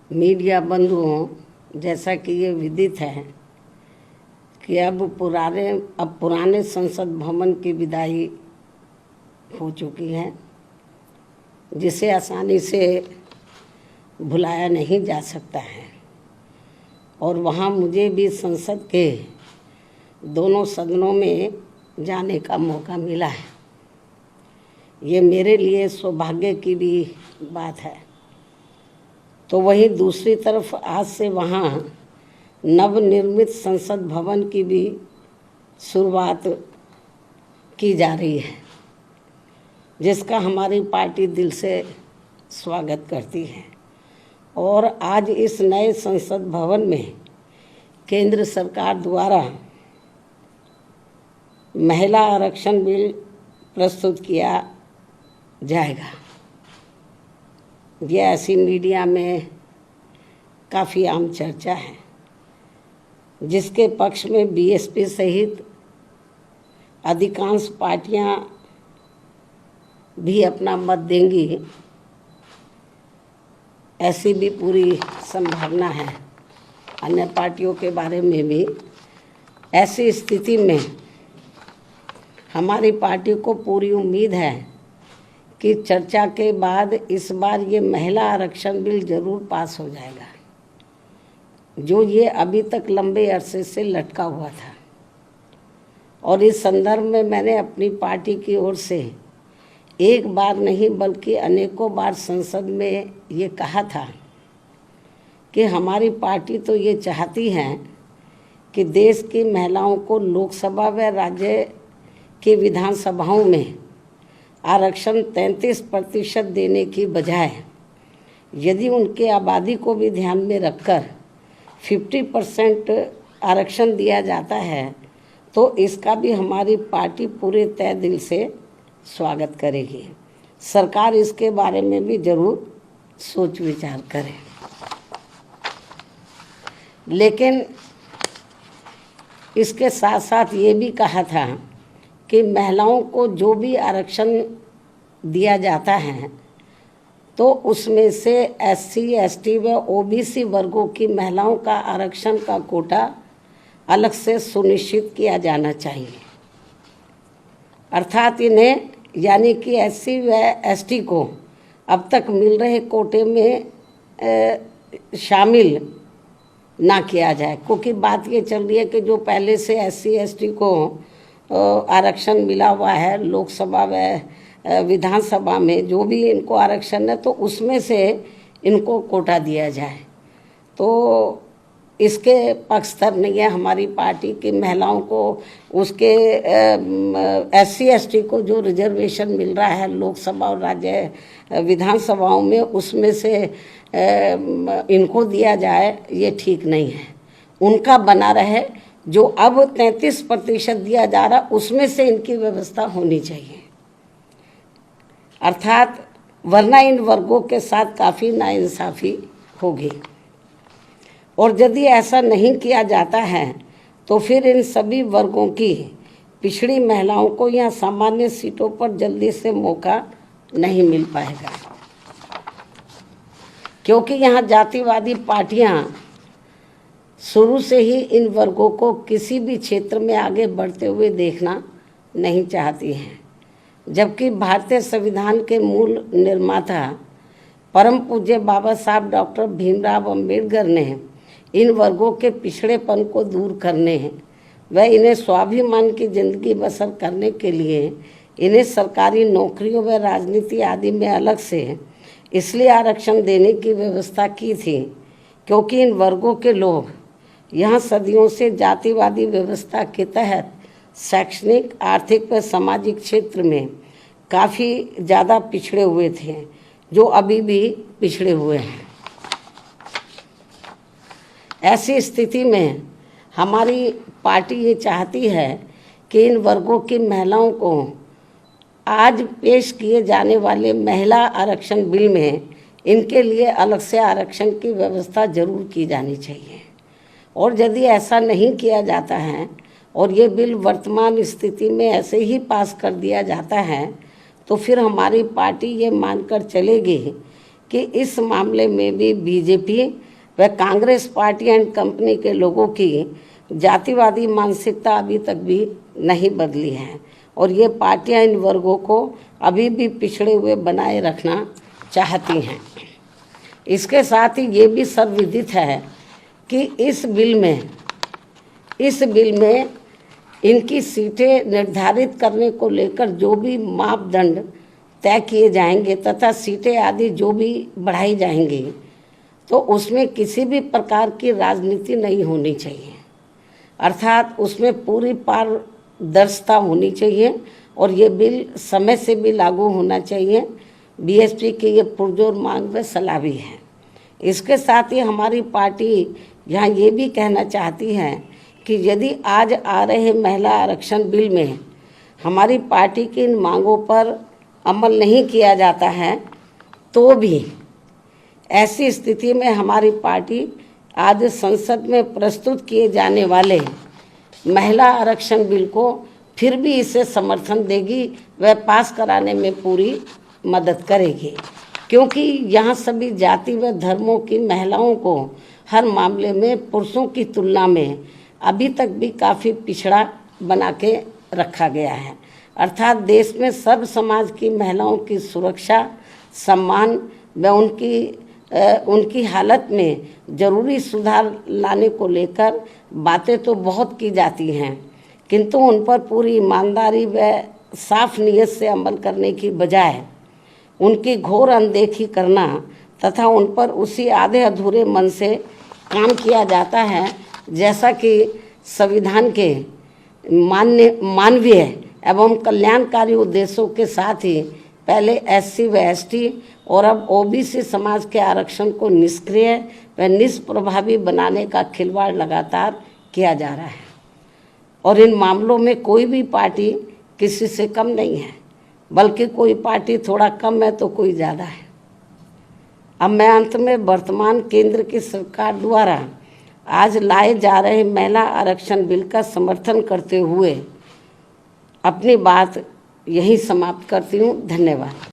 Media बंधुओं, जैसा कि ये विदित है कि अब पुराने संसद भवन की विदाई हो चुकी है, जिसे आसानी से भुलाया नहीं जा सकता है। और वहाँ मुझे भी संसद के दोनों सदनों में जाने का मौका मिला है। ये मेरे लिए सौभाग्य की भी बात है। तो वहीं दूसरी तरफ आज से वहाँ नवनिर्मित संसद भवन की भी शुरुआत की जा रही है, जिसका हमारी पार्टी दिल से स्वागत करती है। और आज इस नए संसद भवन में केंद्र सरकार द्वारा महिला आरक्षण बिल प्रस्तुत किया जाएगा। यह ऐसी मीडिया में काफ़ी आम चर्चा है, जिसके पक्ष में बीएसपी सहित अधिकांश पार्टियां भी अपना मत देंगी, ऐसी भी पूरी संभावना है। अन्य पार्टियों के बारे में भी ऐसी स्थिति में हमारी पार्टी को पूरी उम्मीद है कि चर्चा के बाद इस बार ये महिला आरक्षण बिल जरूर पास हो जाएगा, जो ये अभी तक लंबे अरसे से लटका हुआ था। और इस संदर्भ में मैंने अपनी पार्टी की ओर से एक बार नहीं बल्कि अनेकों बार संसद में ये कहा था कि हमारी पार्टी तो ये चाहती है कि देश की महिलाओं को लोकसभा व राज्य की विधानसभाओं में आरक्षण 33% देने की बजाय यदि उनके आबादी को भी ध्यान में रखकर 50% आरक्षण दिया जाता है तो इसका भी हमारी पार्टी पूरे तय दिल से स्वागत करेगी। सरकार इसके बारे में भी जरूर सोच विचार करे। लेकिन इसके साथ साथ ये भी कहा था कि महिलाओं को जो भी आरक्षण दिया जाता है तो उसमें से एससी, एसटी व ओबीसी वर्गों की महिलाओं का आरक्षण का कोटा अलग से सुनिश्चित किया जाना चाहिए। अर्थात इन्हें यानी कि एससी व एसटी को अब तक मिल रहे कोटे में शामिल ना किया जाए, क्योंकि बात ये चल रही है कि जो पहले से एससी, एसटी को आरक्षण मिला हुआ है लोकसभा व विधानसभा में, जो भी इनको आरक्षण है तो उसमें से इनको कोटा दिया जाए। तो इसके पक्षधर नहीं है हमारी पार्टी की। महिलाओं को उसके एससी, एसटी को जो रिजर्वेशन मिल रहा है लोकसभा और राज्य विधानसभाओं में, उसमें से इनको दिया जाए, ये ठीक नहीं है। उनका बना रहे, जो अब 33% दिया जा रहा उसमें से इनकी व्यवस्था होनी चाहिए। अर्थात वरना इन वर्गों के साथ काफ़ी नाइंसाफ़ी होगी। और यदि ऐसा नहीं किया जाता है तो फिर इन सभी वर्गों की पिछड़ी महिलाओं को यहाँ सामान्य सीटों पर जल्दी से मौका नहीं मिल पाएगा, क्योंकि यहाँ जातिवादी पार्टियाँ शुरू से ही इन वर्गों को किसी भी क्षेत्र में आगे बढ़ते हुए देखना नहीं चाहती हैं। जबकि भारतीय संविधान के मूल निर्माता परम पूज्य बाबा साहब डॉक्टर भीमराव अंबेडकर ने इन वर्गों के पिछड़ेपन को दूर करने व इन्हें स्वाभिमान की जिंदगी बसर करने के लिए इन्हें सरकारी नौकरियों व राजनीति आदि में अलग से इसलिए आरक्षण देने की व्यवस्था की थी, क्योंकि इन वर्गों के लोग यहाँ सदियों से जातिवादी व्यवस्था के तहत शैक्षणिक, आर्थिक व सामाजिक क्षेत्र में काफ़ी ज़्यादा पिछड़े हुए थे, जो अभी भी पिछड़े हुए हैं। ऐसी स्थिति में हमारी पार्टी ये चाहती है कि इन वर्गों की महिलाओं को आज पेश किए जाने वाले महिला आरक्षण बिल में इनके लिए अलग से आरक्षण की व्यवस्था जरूर की जानी चाहिए। और यदि ऐसा नहीं किया जाता है और ये बिल वर्तमान स्थिति में ऐसे ही पास कर दिया जाता है तो फिर हमारी पार्टी ये मानकर चलेगी कि इस मामले में भी बीजेपी व कांग्रेस पार्टी एंड कंपनी के लोगों की जातिवादी मानसिकता अभी तक भी नहीं बदली है और ये पार्टियां इन वर्गों को अभी भी पिछड़े हुए बनाए रखना चाहती हैं। इसके साथ ही ये भी सर्वविदित है कि इस बिल में इनकी सीटें निर्धारित करने को लेकर जो भी मापदंड तय किए जाएंगे तथा सीटें आदि जो भी बढ़ाई जाएंगी तो उसमें किसी भी प्रकार की राजनीति नहीं होनी चाहिए, अर्थात उसमें पूरी पारदर्शिता होनी चाहिए और ये बिल समय से भी लागू होना चाहिए। बीएसपी की ये पुरजोर मांग व सलाह भी है। इसके साथ ही हमारी पार्टी यहाँ ये भी कहना चाहती है कि यदि आज आ रहे महिला आरक्षण बिल में हमारी पार्टी की इन मांगों पर अमल नहीं किया जाता है तो भी ऐसी स्थिति में हमारी पार्टी आज संसद में प्रस्तुत किए जाने वाले महिला आरक्षण बिल को फिर भी इसे समर्थन देगी व पास कराने में पूरी मदद करेगी, क्योंकि यहाँ सभी जाति व धर्मों की महिलाओं को हर मामले में पुरुषों की तुलना में अभी तक भी काफ़ी पिछड़ा बना के रखा गया है। अर्थात देश में सब समाज की महिलाओं की सुरक्षा, सम्मान व उनकी हालत में ज़रूरी सुधार लाने को लेकर बातें तो बहुत की जाती हैं, किंतु उन पर पूरी ईमानदारी व साफ नीयत से अमल करने की बजाय उनकी घोर अनदेखी करना तथा उन पर उसी आधे अधूरे मन से काम किया जाता है जैसा कि संविधान के मानवीय एवं कल्याणकारी उद्देश्यों के साथ ही पहले एससी व एसटी और अब ओबीसी समाज के आरक्षण को निष्क्रिय व निष्प्रभावी बनाने का खिलवाड़ लगातार किया जा रहा है और इन मामलों में कोई भी पार्टी किसी से कम नहीं है, बल्कि कोई पार्टी थोड़ा कम है तो कोई ज़्यादा है। अब मैं अंत में वर्तमान केंद्र की सरकार द्वारा आज लाए जा रहे महिला आरक्षण बिल का समर्थन करते हुए अपनी बात यहीं समाप्त करती हूँ। धन्यवाद।